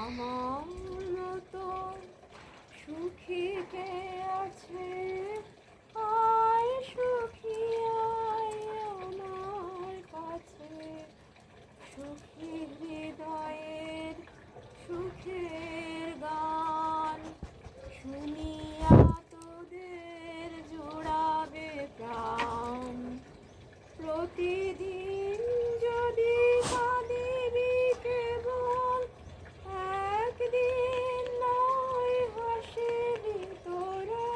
আমার মতো সুখী কে আছে? আয় সুখী আয় আমার কাছে, সুখী হৃদয়ের সুখের গান শুনিয়া তোদের জোড়াবে প্রাণ। প্রতিদিন যদি কাঁদিবি কেবল, একদিন নয় হাসিবি তোরা,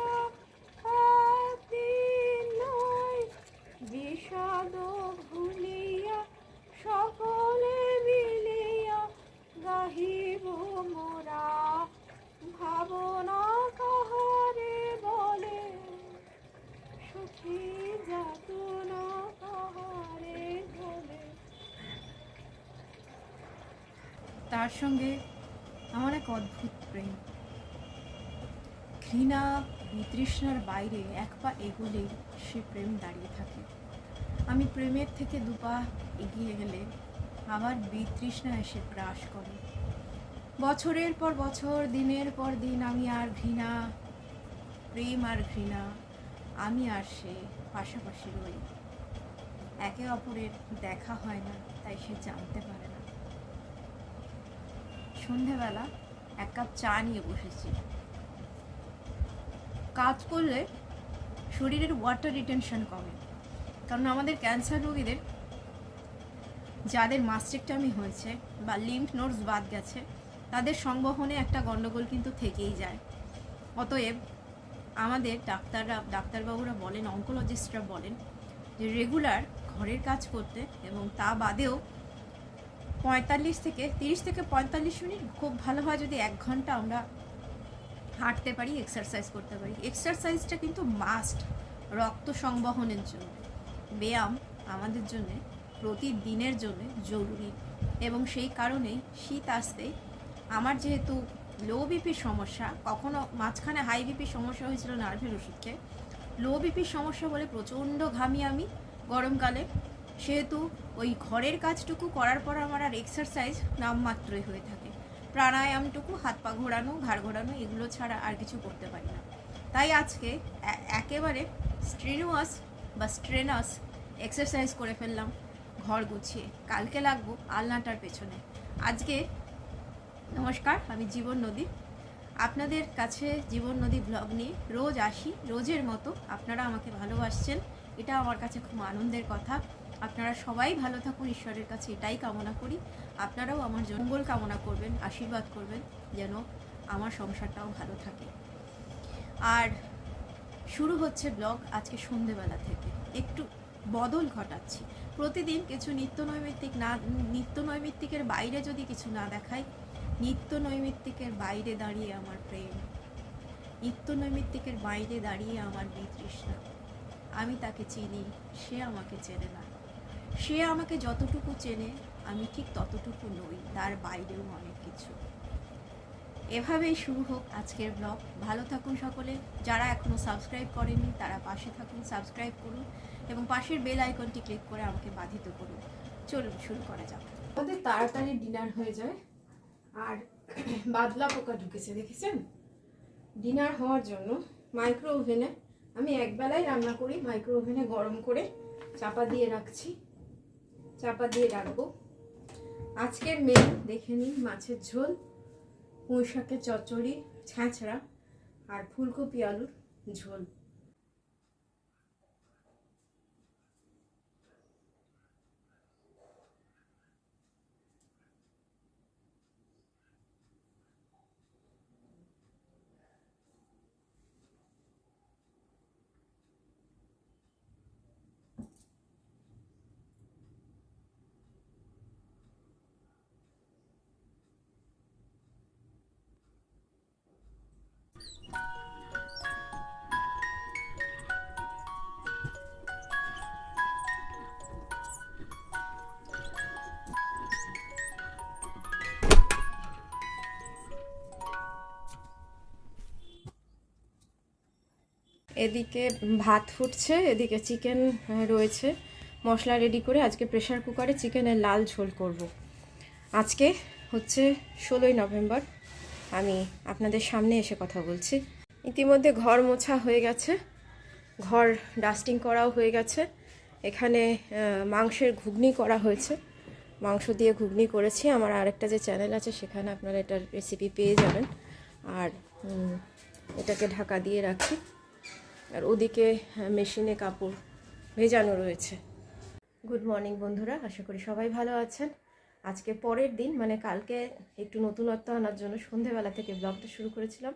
একদিন নয় বিষাদ ভুলিয়া সকলে মিলিয়া গাহিব মোরা। ভাবনা কাহারে বলে, সুখী যাতনা কাহারে বলে। তার সঙ্গে আমার এক অদ্ভুত প্রেম। ঘৃণা বিতৃষ্ণার বাইরে এক পা এগোলেই সে প্রেম দাঁড়িয়ে থাকে। আমি প্রেমের থেকে দুপা এগিয়ে গেলে আবার বিতৃষ্ণা এসে গ্রাস করে। বছরের পর বছর, দিনের পর দিন আমি আর ঘৃণা, প্রেম আর ঘৃণা, আমি আর সে পাশাপাশি রই। একে অপরের দেখা হয় না, তাই সে জানতে পারে না। সন্ধেবেলা এক কাপ চা নিয়ে বসেছি। কাজ করলে শরীরের ওয়াটার রিটেনশন কমে, কারণ আমাদের ক্যান্সার রোগীদের যাদের মাস্টেক্টমি হয়েছে বা লিম্ফ নোডস বাদ গেছে, তাদের সংবহনে একটা গণ্ডগোল কিন্তু থেকেই যায়। অতএব আমাদের ডাক্তারবাবুরা বলেন, অঙ্কোলজিস্টরা বলেন যে রেগুলার ঘরের কাজ করতে, এবং তা বাদেও 30 থেকে 45 মিনিট, খুব ভালো হয় যদি 1 ঘন্টা আমরা হাঁটতে পারি, এক্সারসাইজ করতে পারি। এক্সারসাইজটা কিন্তু মাস্ট রক্ত সংবহনের জন্য। ব্যায়াম আমাদের জন্য প্রতিদিনের জন্য জরুরি, এবং সেই কারণেই শীত আসতেই আমার যেহেতু লো বিপির সমস্যা, কখনো মাঝখানে হাই বিপির সমস্যা হয়েছিল নার্ভের ওষুধকে, লো বিপির সমস্যা বলে প্রচণ্ড ঘামি আমি গরমকালে, সেহেতু ওই ঘরের কাজটুকু করার পর আমার আর এক্সারসাইজ নামমাত্রই হয়ে থাকে। প্রাণায়ামটুকু, হাত পা ঘোরানো, ঘাড় ঘোরানো, এগুলো ছাড়া আর কিছু করতে পারি না। তাই আজকে একেবারে স্ট্রেনাস এক্সারসাইজ করে ফেললাম ঘর গুছিয়ে। কালকে লাগবো আলনাটার পেছনে। আজকে নমস্কার, আমি জীবন নদী। আপনাদের কাছে জীবন নদী ব্লগ নিয়ে রোজ আসি, রোজের মতো আপনারা আমাকে ভালোবাসছেন, এটা আমার কাছে খুব আনন্দের কথা। আপনারা সবাই ভালো থাকুন, ঈশ্বরের কাছে এটাই কামনা করি। আপনারাও আমার মঙ্গল কামনা করবেন, আশীর্বাদ করবেন যেন আমার সংসারটাও ভালো থাকে। আর শুরু হচ্ছে ব্লগ আজকে সন্ধেবেলা থেকে। একটু বদল ঘটাচ্ছি। প্রতিদিন কিছু নিত্য নৈমিত্তিকের বাইরে যদি কিছু না দেখাই, নিত্য নৈমিত্তিকের বাইরে দাঁড়িয়ে আমার প্রেম, নিত্য নৈমিত্তিকের বাইরে দাঁড়িয়ে আমার বিতৃষ্ণা। আমি তাকে চিনি, সে আমাকে চেনে না। সে আমাকে যতটুকু চেনে আমি ঠিক ততটুকু নই, তার বাইরেও অনেক কিছু। এভাবেই শুরু হোক আজকের ব্লগ। ভালো থাকুন সকলে। যারা এখনও সাবস্ক্রাইব করেননি তারা পাশে থাকুন, সাবস্ক্রাইব করুন এবং পাশের বেল আইকনটি ক্লিক করে আমাকে বাধিত করুন। চলুন শুরু করা যাক। আমাদের তাড়াতাড়ি ডিনার হয়ে যায়। আর বাদলা পোকা ঢুকেছে, দেখেছেন? ডিনার হওয়ার জন্য মাইক্রো ওভেনে, আমি একবেলাই রান্না করি, মাইক্রো ওভেনে গরম করে চাপা দিয়ে রাখবো। আজকের মেনু দেখে নিন: মাছের ঝোল, পুঁই শাকের চচ্চড়ি, ছ্যাঁচড়া আর ফুলকপি আলুর ঝোল। এদিকে ভাত ফুটছে, এদিকে চিকেন রয়েছে, মশলা রেডি করে আজকে প্রেসার কুকারে চিকেনের লাল ঝোল করব। আজকে হচ্ছে 16ই নভেম্বর। আমি আপনাদের সামনে এসে কথা বলছি। ইতিমধ্যে ঘর মোছা হয়ে গেছে, ঘর ডাস্টিং করাও হয়ে গেছে। এখানে মাংসের ঘুগনি করা হয়েছে, মাংস দিয়ে ঘুগনি করেছি। আমার আরেকটা যে চ্যানেল আছে সেখানে আপনারা এটার রেসিপি পেয়ে যাবেন। আর এটাকে ঢাকা দিয়ে রাখি। আর ওদিকে মেশিনে কাপড় ভেজানো রয়েছে। গুড মর্নিং বন্ধুরা, আশা করি সবাই ভালো আছেন। আজকে পরের দিন, মানে কালকে একটু নতুনত্ব আনার জন্য সন্ধেবেলা থেকে ব্লগটা শুরু করেছিলাম।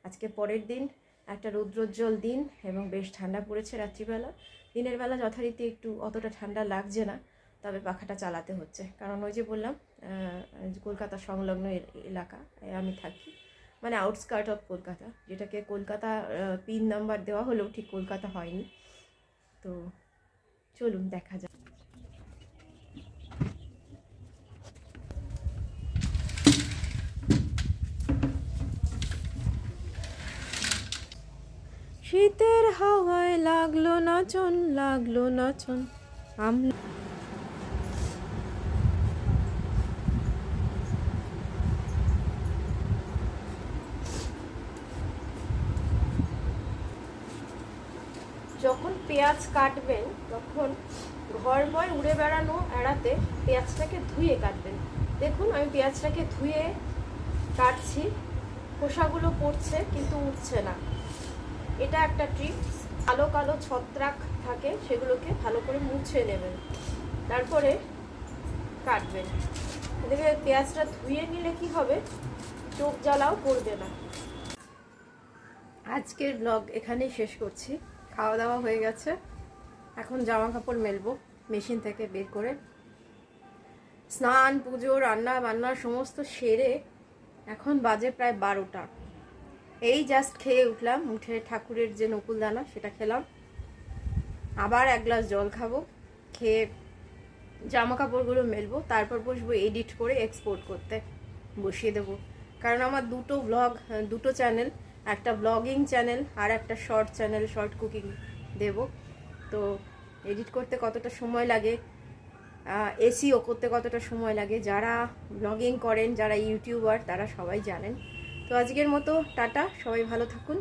আজকে পরের দিন, একটা রৌদ্রোজ্জ্বল দিন এবং বেশ ঠান্ডা পড়েছে রাত্রিবেলা। দিনের বেলা যথারীতি একটু অতটা ঠান্ডা লাগছে না, তবে পাখাটা চালাতে হচ্ছে। কারণ ওই যে বললাম, কলকাতা সংলগ্ন এলাকা আমি থাকি, মানে আউটস্কার্ট অফ কলকাতা, যেটাকে কলকাতা পিন নাম্বার দেওয়া হলেও ঠিক কলকাতা হয়নি। তো চলুন দেখা যাক। শীতের হাওয়ায় লাগলো নাচন, লাগলো নাচন আমলা। যখন পেঁয়াজ কাটবেন তখন ঘরময় উড়ে বেড়ানো এড়াতে পেঁয়াজটাকে ধুয়ে কাটবেন। দেখুন আমি পেঁয়াজটাকে ধুয়ে কাটছি, খোসাগুলো পড়ছে কিন্তু উঠছে না। এটা একটা ট্রিপস। কালো কালো ছত্রাক থাকে, সেগুলোকে ভালো করে মুছে নেবেন, তারপরে কাটবেন। এদিকে পেঁয়াজটা ধুয়ে নিলে কি হবে, চোখ জ্বালাও করবে না। আজকের ব্লগ এখানেই শেষ করছি। খাওয়া দাওয়া হয়ে গেছে, এখন জামা কাপড় মেলবো মেশিন থেকে বের করে। স্নান, পুজো, রান্না বান্না সমস্ত সেরে এখন বাজে প্রায় 12টা। এই জাস্ট খেয়ে উঠলাম, উঠে ঠাকুরের যে নকুলদানা সেটা খেলাম, আবার এক গ্লাস জল খাবো, খেয়ে জামা কাপড়গুলো মেলবো, তারপর বসবো এডিট করে এক্সপোর্ট করতে বসিয়ে দেবো। কারণ আমার দুটো ব্লগ, দুটো চ্যানেল, একটা ব্লগিং চ্যানেল আর একটা শর্ট চ্যানেল, শর্ট কুকিং দেব। তো এডিট করতে কতটা সময় লাগে, এসইও করতে কতটা সময় লাগে, যারা ব্লগিং করেন, যারা ইউটিউবার, তারা সবাই জানেন। তো আজকের মতো টাটা, সবাই ভালো থাকুন।